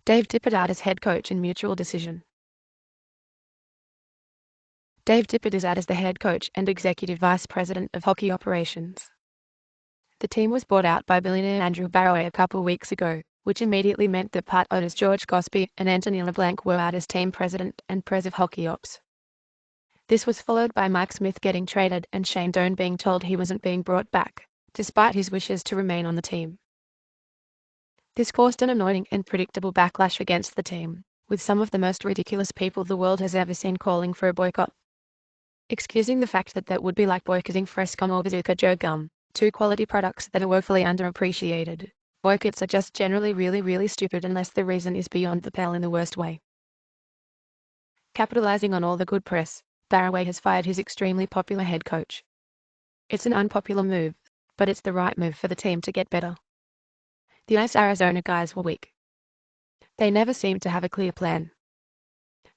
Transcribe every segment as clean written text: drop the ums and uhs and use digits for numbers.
Dave Tippett out as head coach in mutual decision. Dave Tippett is out as the head coach and executive vice president of hockey operations. The team was bought out by billionaire Andrew Barroway a couple weeks ago, which immediately meant that part owners George Gosbee and Anthony Leblanc were out as team president and Prez of hockey ops. This was followed by Mike Smith getting traded and Shane Doan being told he wasn't being brought back, despite his wishes to remain on the team. This caused an annoying and predictable backlash against the team, with some of the most ridiculous people the world has ever seen calling for a boycott. Excusing the fact that would be like boycotting Frescom or Bazooka Joe Gum, two quality products that are woefully underappreciated. Boycotts are just generally really stupid unless the reason is beyond the pale in the worst way. Capitalizing on all the good press, Barroway has fired his extremely popular head coach. It's an unpopular move, but it's the right move for the team to get better. The Ice Arizona guys were weak. They never seemed to have a clear plan.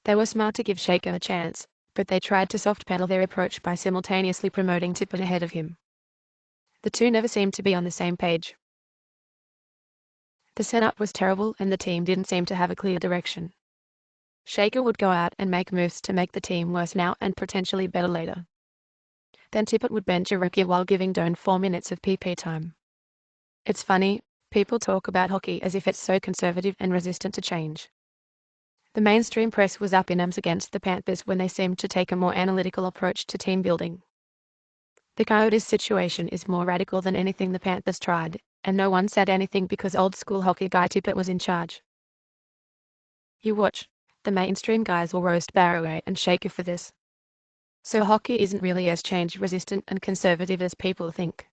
They were smart to give Shaker a chance, but they tried to soft-pedal their approach by simultaneously promoting Tippett ahead of him. The two never seemed to be on the same page. The setup was terrible and the team didn't seem to have a clear direction. Shaker would go out and make moves to make the team worse now and potentially better later. Then Tippett would bench a rookie while giving Doan 4 minutes of PP time. It's funny, people talk about hockey as if it's so conservative and resistant to change. The mainstream press was up in arms against the Panthers when they seemed to take a more analytical approach to team building. The Coyotes' situation is more radical than anything the Panthers tried, and no one said anything because old-school hockey guy Tippett was in charge. You watch, the mainstream guys will roast Barroway and Shaker for this. So hockey isn't really as change-resistant and conservative as people think.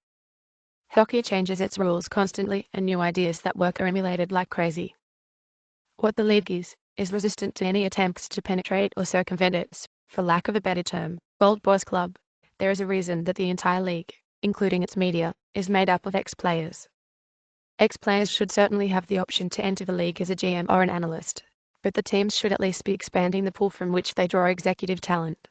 Hockey changes its rules constantly and new ideas that work are emulated like crazy. What the league is resistant to any attempts to penetrate or circumvent its, for lack of a better term, old boys club. There is a reason that the entire league, including its media, is made up of ex-players. Ex-players should certainly have the option to enter the league as a GM or an analyst, but the teams should at least be expanding the pool from which they draw executive talent.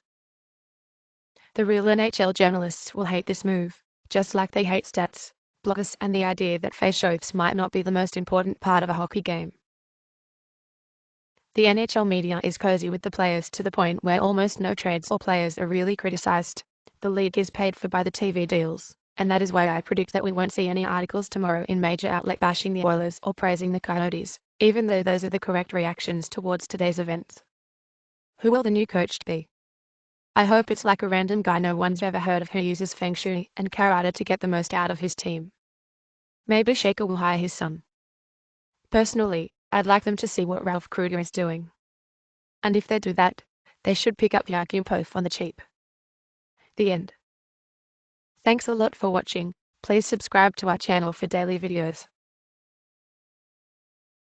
The real NHL journalists will hate this move, just like they hate stats, bloggers and the idea that face-offs might not be the most important part of a hockey game. The NHL media is cozy with the players to the point where almost no trades or players are really criticized. The league is paid for by the TV deals, and that is why I predict that we won't see any articles tomorrow in major outlet bashing the Oilers or praising the Coyotes, even though those are the correct reactions towards today's events. Who will the new coach be? I hope it's like a random guy no one's ever heard of who uses Feng Shui and karate to get the most out of his team. Maybe Shaker will hire his son. Personally, I'd like them to see what Ralph Krueger is doing. And if they do that, they should pick up Joachim Pof on the cheap. The end. Thanks a lot for watching. Please subscribe to our channel for daily videos.